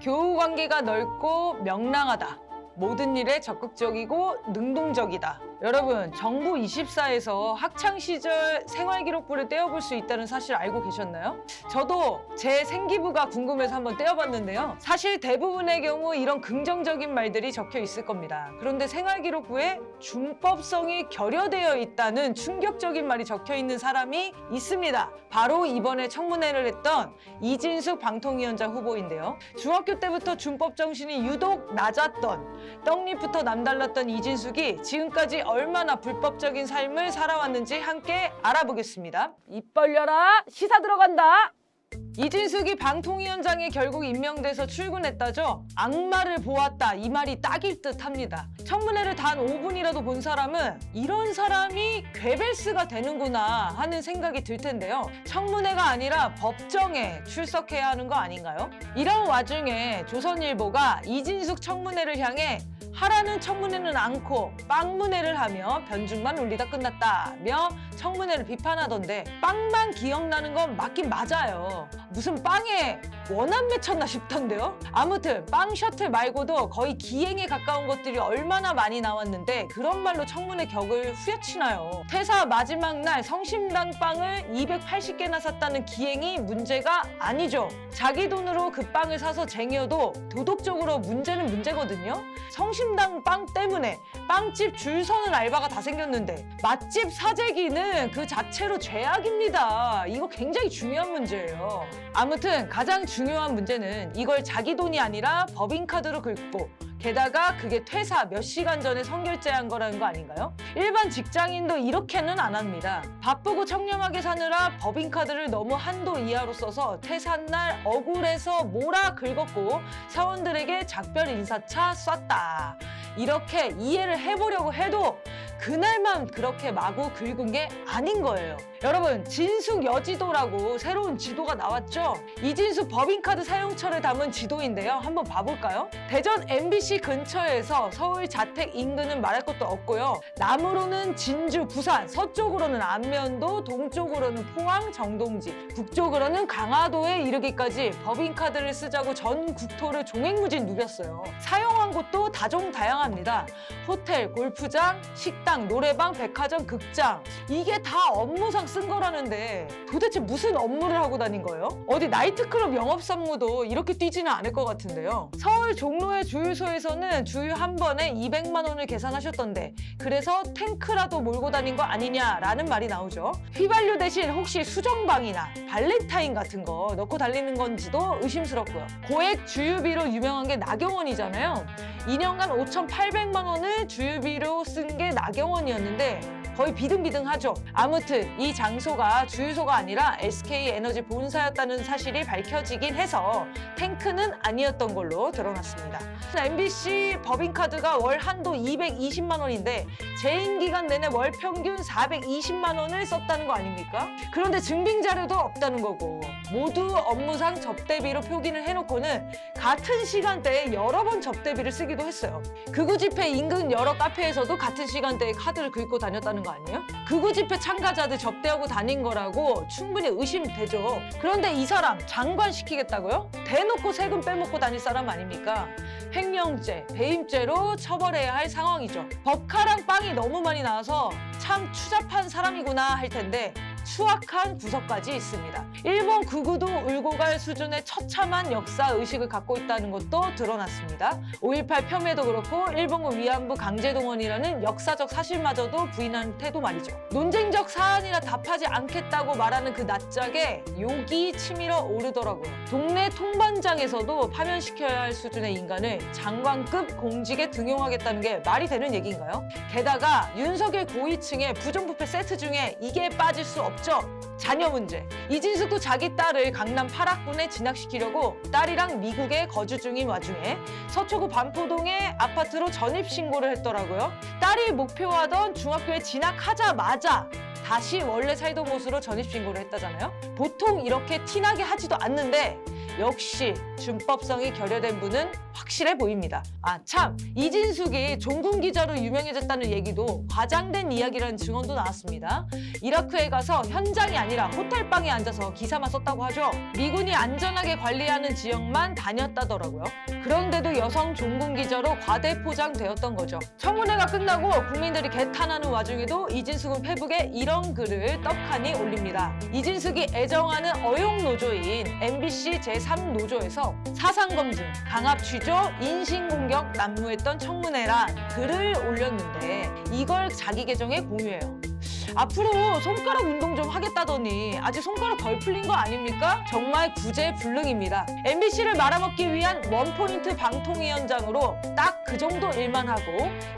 교우 관계가 넓고 명랑하다. 모든 일에 적극적이고 능동적이다. 여러분, 정부 24에서 학창시절 생활기록부를 떼어볼 수 있다는 사실 알고 계셨나요? 저도 제 생기부가 궁금해서 한번 떼어봤는데요. 사실 대부분의 경우 이런 긍정적인 말들이 적혀 있을 겁니다. 그런데 생활기록부에 준법성이 결여되어 있다는 충격적인 말이 적혀 있는 사람이 있습니다. 바로 이번에 청문회를 했던 이진숙 방통위원장 후보인데요. 중학교 때부터 준법 정신이 유독 낮았던, 떡잎부터 남달랐던 이진숙이 지금까지 얼마나 불법적인 삶을 살아왔는지 함께 알아보겠습니다. 입 벌려라, 시사 들어간다. 이진숙이 방통위원장에 결국 임명돼서 출근했다죠. 악마를 보았다, 이 말이 딱일 듯 합니다. 청문회를 단 5분이라도 본 사람은 이런 사람이 괴벨스가 되는구나 하는 생각이 들 텐데요. 청문회가 아니라 법정에 출석해야 하는 거 아닌가요? 이런 와중에 조선일보가 이진숙 청문회를 향해 하라는 청문회는 않고 빵문회를 하며 변죽만 울리다 끝났다며 청문회를 비판하던데, 빵만 기억나는 건 맞긴 맞아요. 무슨 빵에 원한 맺혔나 싶던데요. 아무튼 빵 셔틀 말고도 거의 기행에 가까운 것들이 얼마나 많이 나왔는데 그런 말로 청문회 격을 후려치나요. 퇴사 마지막 날 성심당 빵을 280개나 샀다는 기행이 문제가 아니죠. 자기 돈으로 그 빵을 사서 쟁여도 도덕적으로 문제는 문제거든요. 성심당 빵 때문에 빵집 줄 서는 알바가 다 생겼는데 맛집 사재기는 그 자체로 죄악입니다. 이거 굉장히 중요한 문제예요. 아무튼 가장 중요한 문제는 이걸 자기 돈이 아니라 법인카드로 긁고, 게다가 그게 퇴사 몇 시간 전에 선결제한 거라는 거 아닌가요? 일반 직장인도 이렇게는 안 합니다. 바쁘고 청렴하게 사느라 법인카드를 너무 한도 이하로 써서 퇴사날 억울해서 몰아 긁었고 사원들에게 작별 인사차 쐈다. 이렇게 이해를 해보려고 해도 그날만 그렇게 마구 긁은 게 아닌 거예요. 여러분, 진숙 여지도라고 새로운 지도가 나왔죠? 이진숙 법인카드 사용처를 담은 지도인데요. 한번 봐볼까요? 대전 MBC 근처에서 서울 자택 인근은 말할 것도 없고요. 남으로는 진주, 부산, 서쪽으로는 안면도, 동쪽으로는 포항, 정동지, 북쪽으로는 강화도에 이르기까지 법인카드를 쓰자고 전 국토를 종횡무진 누볐어요. 사용한 곳도 다종다양합니다. 호텔, 골프장, 식당, 노래방, 백화점, 극장. 이게 다 업무상 쓴 거라는데 도대체 무슨 업무를 하고 다닌 거예요? 어디 나이트클럽 영업사무도 이렇게 뛰지는 않을 것 같은데요. 서울 종로의 주유소에서는 주유 한 번에 200만 원을 계산하셨던데, 그래서 탱크라도 몰고 다닌 거 아니냐라는 말이 나오죠. 휘발유 대신 혹시 수정방이나 발렌타인 같은 거 넣고 달리는 건지도 의심스럽고요. 고액 주유비로 유명한 게 나경원이잖아요. 2년간 5,800만 원을 주유비로 쓴 게 나경원이었는데 거의 비등비등하죠. 아무튼 이 장소가 주유소가 아니라 SK에너지 본사였다는 사실이 밝혀지긴 해서 탱크는 아니었던 걸로 드러났습니다. MBC 법인카드가 월 한도 220만 원인데 재임 기간 내내 월 평균 420만 원을 썼다는 거 아닙니까? 그런데 증빙 자료도 없다는 거고, 모두 업무상 접대비로 표기를 해놓고는 같은 시간대에 여러 번 접대비를 쓰기도 했어요. 극우 집회 인근 여러 카페에서도 같은 시간대에 카드를 긁고 다녔다는 거 아니에요? 극우 집회 참가자들 접대하고 다닌 거라고 충분히 의심되죠. 그런데 이 사람 장관 시키겠다고요? 대놓고 세금 빼먹고 다닐 사람 아닙니까? 횡령죄, 배임죄로 처벌해야 할 상황이죠. 법카랑 빵이 너무 많이 나와서 참 추잡한 사람이구나 할 텐데 추악한 구석까지 있습니다. 일본 극우도 울고 갈 수준의 처참한 역사 의식을 갖고 있다는 것도 드러났습니다. 5.18 폄훼도 그렇고 일본군 위안부 강제동원이라는 역사적 사실마저도 부인하는 태도 말이죠. 논쟁적 사안이라 답하지 않겠다고 말하는 그 낯짝에 욕이 치밀어 오르더라고요. 동네 통반장에서도 파면시켜야 할 수준의 인간을 장관급 공직에 등용하겠다는 게 말이 되는 얘기인가요? 게다가 윤석열 고위층의 부정부패 세트 중에 이게 빠질 수 없죠. 자녀 문제. 이진숙도 자기 딸을 강남 8학군에 진학시키려고 딸이랑 미국에 거주 중인 와중에 서초구 반포동의 아파트로 전입신고를 했더라고요. 딸이 목표하던 중학교에 진학하자마자 다시 원래 살던 곳으로 전입신고를 했다잖아요. 보통 이렇게 티나게 하지도 않는데 역시 준법성이 결여된 분은 확실해 보입니다. 아 참, 이진숙이 종군 기자로 유명해졌다는 얘기도 과장된 이야기라는 증언도 나왔습니다. 이라크에 가서 현장이 아니라 호텔방에 앉아서 기사만 썼다고 하죠. 미군이 안전하게 관리하는 지역만 다녔다더라고요. 그런데도 여성 종군 기자로 과대포장되었던 거죠. 청문회가 끝나고 국민들이 개탄하는 와중에도 이진숙은 페북에 이런 글을 떡하니 올립니다. 이진숙이 애정하는 어용노조인 MBC 제3노조에서 사상검증, 강압취조, 인신공격 난무했던 청문회란 글을 올렸는데 이걸 자기 계정에 공유해요. 앞으로 손가락 운동 좀 하겠다더니 아직 손가락 덜 풀린 거 아닙니까? 정말 구제불능입니다. MBC를 말아먹기 위한 원포인트 방통위원장으로 딱 그 정도 일만 하고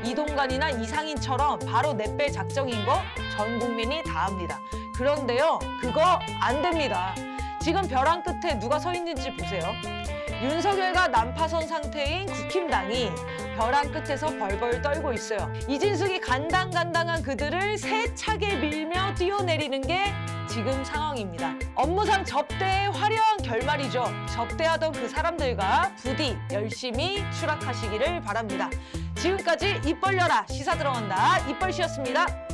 이동관이나 이상인처럼 바로 내뺄 작정인 거 전 국민이 다 압니다. 그런데요, 그거 안 됩니다. 지금 벼랑 끝에 누가 서 있는지 보세요. 윤석열과 난파선 상태인 국힘당이 벼랑 끝에서 벌벌 떨고 있어요. 이진숙이 간당간당한 그들을 세차게 밀며 뛰어내리는 게 지금 상황입니다. 업무상 접대의 화려한 결말이죠. 접대하던 그 사람들과 부디 열심히 추락하시기를 바랍니다. 지금까지 입 벌려라 시사 들어간다 이뻘씨였습니다.